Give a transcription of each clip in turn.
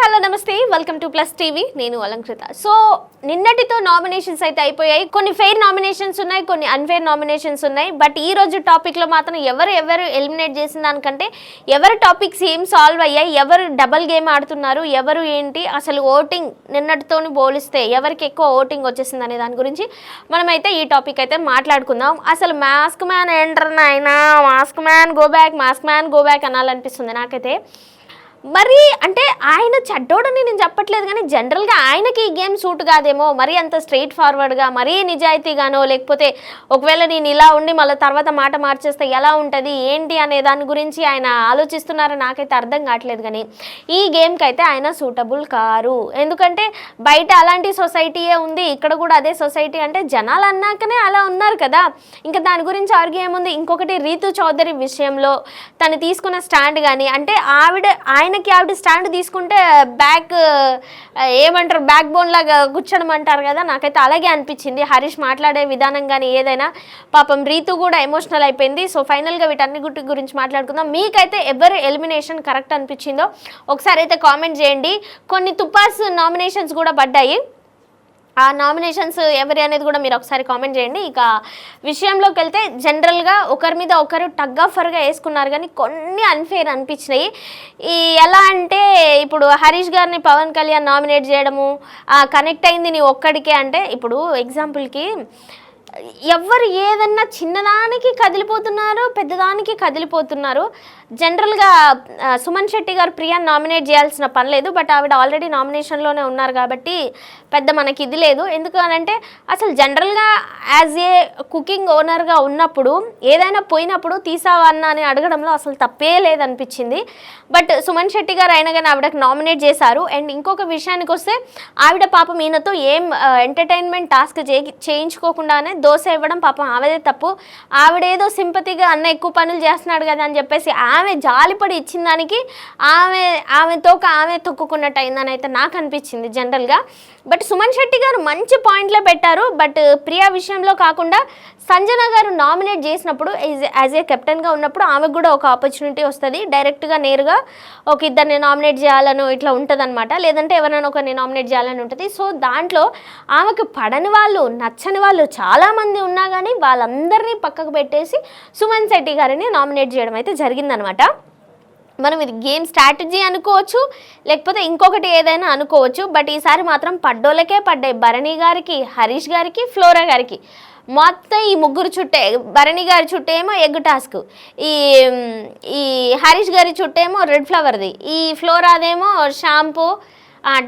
Hello నమస్తే, welcome to plus TV. నేను Alankrita. So నిన్నటితో నామినేషన్స్ అయితే అయిపోయాయి. కొన్ని ఫెయిర్ నామినేషన్స్ ఉన్నాయి, కొన్ని అన్ఫెయిర్ నామినేషన్స్ ఉన్నాయి. బట్ ఈ రోజు టాపిక్లో మాత్రం ఎవరు ఎలిమినేట్ చేసిన దానికంటే ఎవరి టాపిక్స్ ఏం సాల్వ్ అయ్యాయి, ఎవరు డబల్ గేమ్ ఆడుతున్నారు, ఎవరు ఏంటి, అసలు ఓటింగ్ నిన్నటితోని పోలిస్తే ఎవరికి ఎక్కువ ఓటింగ్ వచ్చేసింది అనే దాని గురించి మనమైతే ఈ టాపిక్ అయితే మాట్లాడుకుందాం. అసలు మాస్క్ మ్యాన్ ఎంటర్ అయినా మాస్క్ మ్యాన్ గో బ్యాక్ అనాలనిపిస్తుంది నాకైతే. మరి అంటే ఆయన చెడ్డోడని నేను చెప్పట్లేదు, కానీ జనరల్గా ఆయనకి ఈ గేమ్ సూట్ కాదేమో, మరీ అంత స్ట్రైట్ ఫార్వర్డ్గా, మరీ నిజాయితీగానో, లేకపోతే ఒకవేళ నేను ఇలా ఉండి మళ్ళీ తర్వాత మాట మార్చేస్తే ఎలా ఉంటుంది ఏంటి అనే దాని గురించి ఆయన ఆలోచిస్తున్నారని నాకైతే అర్థం కావట్లేదు. కానీ ఈ గేమ్కి అయితే ఆయన సూటబుల్ కారు. ఎందుకంటే బయట అలాంటి సొసైటీయే ఉంది, ఇక్కడ కూడా అదే సొసైటీ. అంటే జనాలు అన్నాకనే అలా ఉన్నారు కదా, ఇంకా దాని గురించి ఆర్గ్యూ ఏముంది. ఇంకొకటి రీతు చౌదరి విషయంలో తను తీసుకున్న స్టాండ్ కానీ, అంటే ఆయనకి ఆవిడ స్టాండ్ తీసుకుంటే బ్యాక్ బోన్ లాగా కూర్చోడమంటారు కదా, నాకైతే అలాగే అనిపించింది. హరీష్ మాట్లాడే విధానం కానీ ఏదైనా, పాపం రీతు కూడా ఎమోషనల్ అయిపోయింది. సో ఫైనల్గా వీటన్నిటి గురించి మాట్లాడుకుందాం. మీకైతే ఎవరు ఎలిమినేషన్ కరెక్ట్ అనిపించిందో ఒకసారి అయితే కామెంట్ చేయండి. కొన్ని తుపాస్ నామినేషన్స్ కూడా పడ్డాయి, ఆ నామినేషన్స్ ఎవరి అనేది కూడా మీరు ఒకసారి కామెంట్ చేయండి. ఇక విషయంలోకి వెళ్తే జనరల్గా ఒకరి మీద ఒకరు టగ్ ఆఫ్ వార్గా వేసుకున్నారు, కానీ కొన్ని అన్ఫెయిర్ అనిపించినాయి. ఎలా అంటే ఇప్పుడు హరీష్ గారిని పవన్ కళ్యాణ్ నామినేట్ చేయడము, కనెక్ట్ అయింది నీ ఒక్కడికే. అంటే ఇప్పుడు ఎగ్జాంపుల్కి ఎవరు ఏదన్నా చిన్నదానికి కదిలిపోతున్నారు, పెద్దదానికి కదిలిపోతున్నారు. జనరల్గా సుమన్ శెట్టి గారు ప్రియాని నామినేట్ చేయాల్సిన పని లేదు, బట్ ఆవిడ ఆల్రెడీ నామినేషన్లోనే ఉన్నారు కాబట్టి పెద్ద మనకి ఇది లేదు. ఎందుకు అనంటే అసలు జనరల్గా యాజ్ ఏ కుకింగ్ ఓనర్గా ఉన్నప్పుడు ఏదైనా పోయినప్పుడు తీసావా అన్న అని అడగడంలో అసలు తప్పే లేదనిపించింది. బట్ సుమన్ శెట్టి గారు అయినా కానీ ఆవిడకి నామినేట్ చేశారు. అండ్ ఇంకొక విషయానికి వస్తే ఆవిడ పాపం ఈయనతో ఏం ఎంటర్టైన్మెంట్ టాస్క్ చేయించుకోకుండానే దోశ ఇవ్వడం పాపం ఆవిడే తప్పు. ఆవిడేదో సింపతిగా అన్న ఎక్కువ పనులు చేస్తున్నాడు కదా అని చెప్పేసి ఆమె జాలిపడి ఇచ్చిన దానికి ఆమె తొక్కుకున్నట్టు అయిందని అయితే నాకు అనిపించింది జనరల్గా. బట్ సుమన్ శెట్టి గారు మంచి పాయింట్లే పెట్టారు. బట్ ప్రియా విషయంలో కాకుండా సంజన గారు నామినేట్ చేసినప్పుడు యాజ్ ఏ కెప్టెన్గా ఉన్నప్పుడు ఆమెకు కూడా ఒక ఆపర్చునిటీ వస్తుంది, డైరెక్ట్గా నేరుగా ఒక ఇద్దరిని నామినేట్ చేయాలని ఇట్లా ఉంటుంది అనమాట, లేదంటే ఎవరైనా ఒకరిని నామినేట్ చేయాలని ఉంటుంది. సో దాంట్లో ఆమెకు పడని వాళ్ళు, నచ్చని వాళ్ళు చాలామంది ఉన్నా కానీ వాళ్ళందరినీ పక్కకు పెట్టేసి సుమన్ శెట్టి గారిని నామినేట్ చేయడం అయితే జరిగిందనమాట. మనం ఇది గేమ్ స్ట్రాటజీ అనుకోవచ్చు, లేకపోతే ఇంకొకటి ఏదైనా అనుకోవచ్చు. బట్ ఈసారి మాత్రం పడ్డోళ్ళకే పడ్డాయి. భరణి గారికి, హరీష్ గారికి, ఫ్లోరా గారికి మొత్తం ఈ ముగ్గురు చుట్టే. భరణి గారి చుట్టేమో ఎగ్ టాస్క్, ఈ హరీష్ గారి చుట్టేమో రెడ్ ఫ్లవర్ది, ఈ ఫ్లోరాదేమో షాంపూ,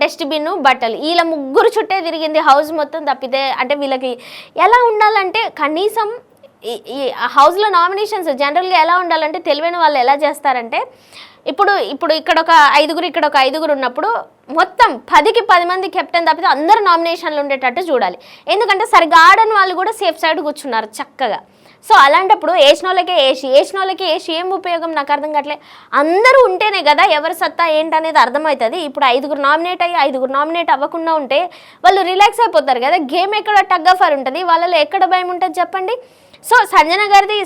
డస్ట్బిన్, బట్టలు. వీళ్ళ ముగ్గురు చుట్టే తిరిగింది హౌస్ మొత్తం. తప్పితే అంటే వీళ్ళకి ఎలా ఉండాలంటే కనీసం ఈ హౌస్లో నామినేషన్స్ జనరల్గా ఎలా ఉండాలంటే తెలివైన వాళ్ళు ఎలా చేస్తారంటే ఇప్పుడు ఇక్కడ ఒక ఐదుగురు ఉన్నప్పుడు మొత్తం 10కి 10 మంది కెప్టెన్ తప్పితే అందరూ నామినేషన్లు ఉండేటట్టు చూడాలి. ఎందుకంటే సరిగా ఆడని వాళ్ళు కూడా సేఫ్ సైడ్ కూర్చున్నారు చక్కగా. సో అలాంటప్పుడు వేసిన వాళ్ళకి ఏం ఉపయోగం నాకు అర్థం కావట్లేదు. అందరూ ఉంటేనే కదా ఎవరి సత్తా ఏంటనేది అర్థమవుతుంది. ఇప్పుడు 5గురు నామినేట్ అయ్యి 5గురు నామినేట్ అవ్వకుండా ఉంటే వాళ్ళు రిలాక్స్ అయిపోతారు కదా. గేమ్ ఎక్కడ టగ్ ఆఫ్ వార్ ఉంటుంది, వాళ్ళలో ఎక్కడ భయం ఉంటుంది చెప్పండి. సో సంజన గారిది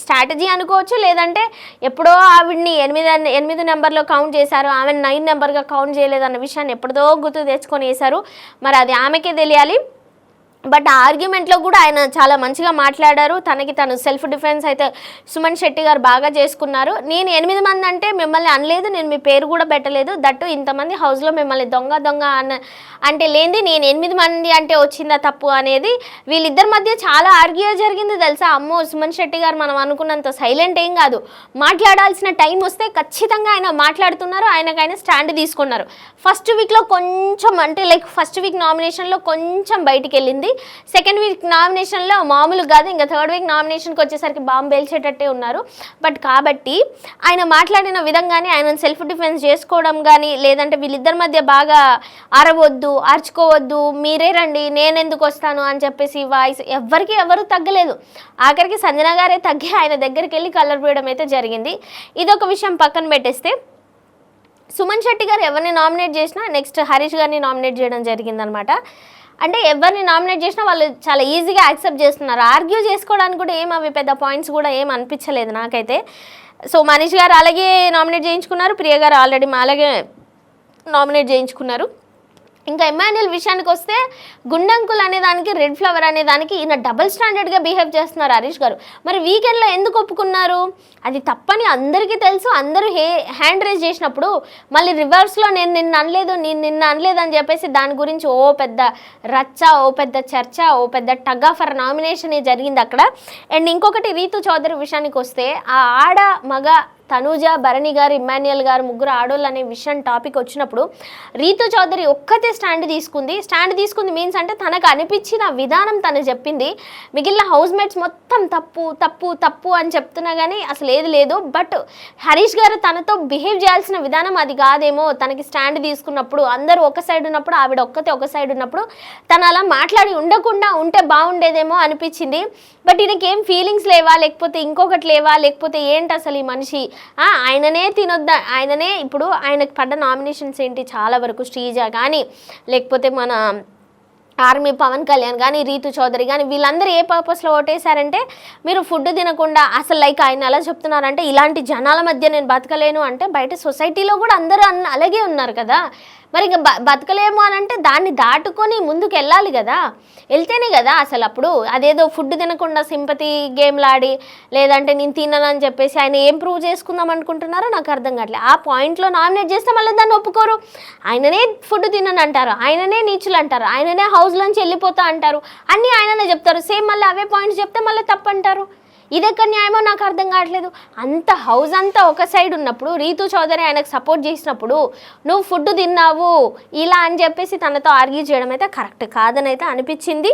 స్ట్రాటజీ అనుకోవచ్చు, లేదంటే ఎప్పుడో ఆవిడ్ని 8 నెంబర్లో కౌంట్ చేశారు, ఆమెను 9 నెంబర్గా కౌంట్ చేయలేదన్న విషయాన్ని ఎప్పుడో గుర్తు తెచ్చుకొని వేశారు. మరి అది ఆమెకే తెలియాలి. బట్ ఆ ఆర్గ్యుమెంట్లో కూడా ఆయన చాలా మంచిగా మాట్లాడారు. తను సెల్ఫ్ డిఫెన్స్ అయితే సుమన్ శెట్టి గారు బాగా చేసుకున్నారు. నేను 8 మంది అంటే మిమ్మల్ని అనలేదు, నేను మీ పేరు కూడా పెట్టలేదు. దట్టు ఇంతమంది హౌస్లో మిమ్మల్ని దొంగ అంటే లేనిది నేను 8 మంది అంటే వచ్చిందా తప్పు అనేది వీళ్ళిద్దరి మధ్య చాలా ఆర్గ్యూ జరిగింది తెలుసా. అమ్మో, సుమన్ శెట్టి గారు మనం అనుకున్నంత సైలెంట్ ఏం కాదు, మాట్లాడాల్సిన టైం వస్తే ఖచ్చితంగా ఆయన మాట్లాడుతున్నారు, ఆయనకైనా స్టాండ్ తీసుకున్నారు. ఫస్ట్ వీక్లో కొంచెం అంటే ఫస్ట్ వీక్ నామినేషన్లో కొంచెం బయటికి వెళ్ళింది. సెకండ్ వీక్ నామినేషన్లో మామూలు కాదు, ఇంకా థర్డ్ వీక్ నామినేషన్కి వచ్చేసరికి బాంబు పేల్చేటట్టే ఉన్నారు. బట్ కాబట్టి ఆయన మాట్లాడిన విధంగానే ఆయన సెల్ఫ్ డిఫెన్స్ చేసుకోవడం కానీ, లేదంటే వీళ్ళిద్దరి మధ్య బాగా అరవద్దు, అరుచుకోవద్దు, మీరే రండి నేనెందుకు వస్తాను అని చెప్పేసి వాయిస్ ఎవరు తగ్గలేదు. ఆఖరికి సంజన గారే తగ్గి ఆయన దగ్గరికి వెళ్ళి కలర్ పోయడం అయితే జరిగింది. ఇదొక విషయం పక్కన పెట్టేస్తే సుమన్ శెట్టి గారు ఎవరిని నామినేట్ చేసినా నెక్స్ట్ హరీష్ గారిని నామినేట్ చేయడం జరిగిందనమాట. అంటే ఎవరిని నామినేట్ చేసినా వాళ్ళు చాలా ఈజీగా యాక్సెప్ట్ చేస్తున్నారు. ఆర్గ్యూ చేసుకోవడానికి కూడా అవి పెద్ద పాయింట్స్ కూడా అనిపించలేదు నాకైతే. సో మనీష్ గారు అలాగే నామినేట్ చేయించుకున్నారు, ప్రియ గారు ఆల్రెడీ అలాగే నామినేట్ చేయించుకున్నారు. ఇంకా ఎమ్మాన్యుయల్ విషయానికి వస్తే గుండంకుల్ అనే దానికి రెడ్ ఫ్లవర్ అనే దానికి ఈయన డబుల్ స్టాండర్డ్గా బిహేవ్ చేస్తున్నారు హరీష్ గారు. మరి వీకెండ్లో ఎందుకు ఒప్పుకున్నారు? అది తప్పని అందరికీ తెలుసు. అందరూ హ్యాండ్ రేజ్ చేసినప్పుడు మళ్ళీ రివర్స్లో నేను నిన్న అనలేదు అని చెప్పేసి దాని గురించి ఓ పెద్ద రచ్చ, ఓ పెద్ద చర్చ, ఓ పెద్ద టగ్ ఆఫ్ వార్ నామినేషన్ జరిగింది అక్కడ. అండ్ ఇంకొకటి రీతు చౌదరి విషయానికి వస్తే ఆ ఆడ మగ తనూజ, భరణి గారు, ఇమ్మాన్యుయల్ గారు ముగ్గురు ఆడోళ్ళు అనే విషయం టాపిక్ వచ్చినప్పుడు రీతు చౌదరి ఒక్కతే స్టాండ్ తీసుకుంది మీన్స్ అంటే తనకు అనిపించిన విధానం తను చెప్పింది. మిగిలిన హౌస్ మేట్స్ మొత్తం తప్పు తప్పు తప్పు అని చెప్తున్నా కానీ అసలు ఏది లేదు. బట్ హరీష్ గారు తనతో బిహేవ్ చేయాల్సిన విధానం అది కాదేమో. తనకి స్టాండ్ తీసుకున్నప్పుడు అందరూ ఒక సైడ్ ఉన్నప్పుడు, ఆవిడ ఒక్కతే ఒక సైడ్ ఉన్నప్పుడు తను అలా మాట్లాడి ఉండకుండా ఉంటే బాగుండేదేమో అనిపించింది. బట్ ఈయనకి ఏం ఫీలింగ్స్ లేవా, లేకపోతే ఇంకొకటి లేవా, లేకపోతే ఏంటి అసలు ఈ మనిషి? ఆయననే తినొద్దా? ఆయననే ఇప్పుడు ఆయనకు పడ్డ నామినేషన్స్ ఏంటి? చాలా వరకు శ్రీజ కానీ, లేకపోతే మన ఆర్మీ పవన్ కళ్యాణ్ కానీ, రీతు చౌదరి కానీ, వీళ్ళందరూ ఏ పర్పస్లో ఓటేశారంటే మీరు ఫుడ్ తినకుండా అసలు లైక్ ఆయన ఎలా చెప్తున్నారంటే ఇలాంటి జనాల మధ్య నేను బతకలేను అంటే బయట సొసైటీలో కూడా అందరూ అలాగే ఉన్నారు కదా. మరి ఇంకా బతకలేము అని అంటే దాన్ని దాటుకొని ముందుకు వెళ్ళాలి కదా. వెళ్తేనే కదా అసలు అప్పుడు అదేదో ఫుడ్ తినకుండా సింపతి గేమ్లాడి లేదంటే నేను తిననని చెప్పేసి ఆయన ఏం ప్రూవ్ చేసుకుందాం అనుకుంటున్నారో నాకు అర్థం కావట్లేదు. ఆ పాయింట్లో నామినేట్ చేస్తే మళ్ళీ దాన్ని ఒప్పుకోరు. ఆయననే ఫుడ్ తినని అంటారు, ఆయననే నీచులు అంటారు, ఆయననే హౌస్లోంచి వెళ్ళిపోతా అంటారు, అన్నీ ఆయననే చెప్తారు. సేమ్ మళ్ళీ అవే పాయింట్స్ చెప్తే మళ్ళీ తప్పు అంటారు. ఇది ఎక్కడ న్యాయమో నాకు అర్థం కావట్లేదు. అంత హౌస్ అంతా ఒక సైడ్ ఉన్నప్పుడు రీతు చౌదరి ఆయనకు సపోర్ట్ చేసినప్పుడు నువ్వు ఫుడ్ తిన్నావు ఇలా అని చెప్పేసి తనతో ఆర్గ్యూ చేయడం అయితే కరెక్ట్ కాదని అయితే అనిపించింది.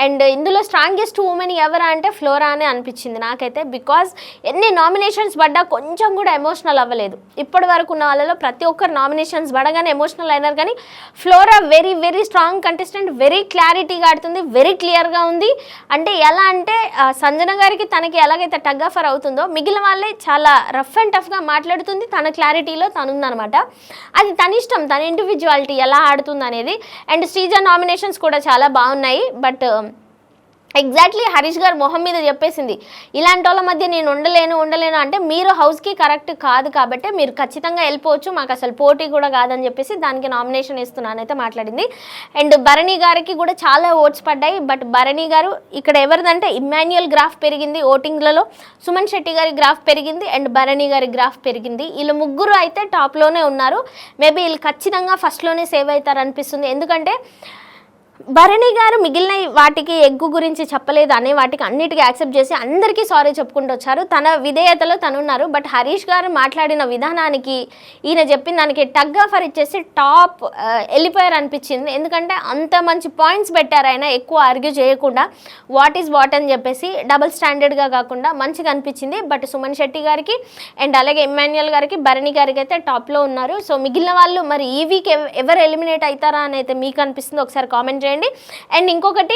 అండ్ ఇందులో స్ట్రాంగెస్ట్ ఉమెన్ ఎవరా అంటే ఫ్లోరా అని అనిపించింది నాకైతే. బికాజ్ ఎన్ని నామినేషన్స్ పడ్డా కొంచెం కూడా ఎమోషనల్ అవ్వలేదు. ఇప్పటి వరకు ఉన్న వాళ్ళలో ప్రతి ఒక్కరు నామినేషన్స్ పడగానే ఎమోషనల్ అయినారు, కానీ flora very very strong contestant, very క్లారిటీగా ఆడుతుంది, వెరీ క్లియర్గా ఉంది. అంటే ఎలా అంటే సంజన గారికి తనకి ఎలాగైతే టగ్ ఆఫర్ అవుతుందో మిగిలిన వాళ్ళే చాలా రఫ్ అండ్ టఫ్గా మాట్లాడుతుంది. తన క్లారిటీలో తనుందనమాట. అది తన ఇష్టం, తన ఇండివిజువాలిటీ ఎలా ఆడుతుంది అనేది. అండ్ శ్రీజ నామినేషన్స్ కూడా చాలా బాగున్నాయి. బట్ ఎగ్జాక్ట్లీ హరీష్ గారు మొహం మీద చెప్పేసింది ఇలాంటి వాళ్ళ మధ్య నేను ఉండలేను అంటే మీరు హౌస్కి కరెక్ట్ కాదు కాబట్టి మీరు ఖచ్చితంగా వెళ్ళిపోవచ్చు, మాకు అసలు పోటీ కూడా కాదని చెప్పేసి దానికి నామినేషన్ ఇస్తున్నానైతే మాట్లాడింది. అండ్ భరణి గారికి కూడా చాలా ఓట్స్ పడ్డాయి. బట్ భరణి గారు ఇక్కడ ఎవరిదంటే ఇమ్మాన్యుయల్ గ్రాఫ్ పెరిగింది ఓటింగ్లలో, సుమన్ శెట్టి గారి గ్రాఫ్ పెరిగింది, అండ్ భరణి గారి గ్రాఫ్ పెరిగింది. వీళ్ళు ముగ్గురు అయితే టాప్లోనే ఉన్నారు. మేబీ వీళ్ళు ఖచ్చితంగా ఫస్ట్లోనే సేవ్ అవుతారు అనిపిస్తుంది. ఎందుకంటే భరణి గారు మిగిలిన వాటికి ఎగ్గు గురించి చెప్పలేదు అనే వాటికి అన్నిటికీ యాక్సెప్ట్ చేసి అందరికీ సారీ చెప్పుకుంటూ వచ్చారు. తన విధేయతలో తనున్నారు. బట్ హరీష్ గారు మాట్లాడిన విధానానికి ఈయన చెప్పిన దానికి టగ్ ఆఫర్ ఇచ్చేసి టాప్ వెళ్ళిపోయారు అనిపించింది. ఎందుకంటే అంత మంచి పాయింట్స్ పెట్టారు ఆయన, ఎక్కువ ఆర్గ్యూ చేయకుండా వాట్ ఈజ్ వాట్ అని చెప్పేసి డబుల్ స్టాండర్డ్గా కాకుండా మంచిగా అనిపించింది. బట్ సుమన్ శెట్టి గారికి అండ్ అలాగే ఇమ్మాన్యుయల్ గారికి, భరణి గారికి అయితే టాప్లో ఉన్నారు. సో మిగిలిన వాళ్ళు మరి ఈ వీక్ ఎవరు ఎలిమినేట్ అవుతారా అని అయితే మీకు అనిపిస్తుంది ఒకసారి కామెంట్ చేయండి. అండ్ ఇంకొకటి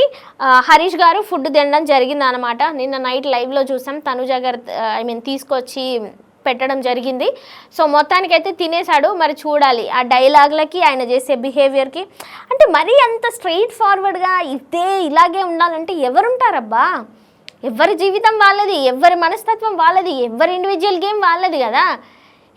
హరీష్ గారు ఫుడ్ తినడం జరిగింది అనమాట. నిన్న నైట్ లైవ్లో చూసాం, తనుజ గారు తీసుకొచ్చి పెట్టడం జరిగింది. సో మొత్తానికైతే తినేశాడు. మరి చూడాలి ఆ డైలాగ్లకి ఆయన చేసే బిహేవియర్కి. అంటే మరీ అంత స్ట్రైట్ ఫార్వర్డ్గా ఇలాగే ఉండాలంటే ఎవరుంటారబ్బా? ఎవరి జీవితం వాళ్ళది, ఎవరి మనస్తత్వం వాళ్ళది, ఎవరి ఇండివిజువల్ గేమ్ వాళ్ళది కదా.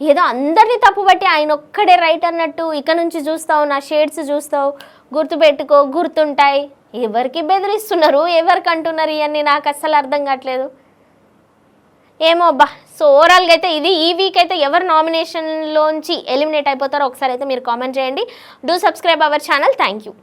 ఏదో అందరినీ తప్పుబట్టి ఆయన ఒక్కడే రైట్ అన్నట్టు ఇక నుంచి చూస్తావు, నా షేడ్స్ చూస్తావు, గుర్తుపెట్టుకో, గుర్తుంటాయి. ఎవరికి బెదిరిస్తున్నారు, ఎవరికి అంటున్నారు ఇవన్నీ నాకు అస్సలు అర్థం కావట్లేదు. ఏమో అబ్బా. సో ఓవరాల్గా అయితే ఇది ఈ వీక్ అయితే ఎవరు నామినేషన్లోంచి ఎలిమినేట్ అయిపోతారో ఒకసారి అయితే మీరు కామెంట్ చేయండి. Do subscribe our channel. Thank you.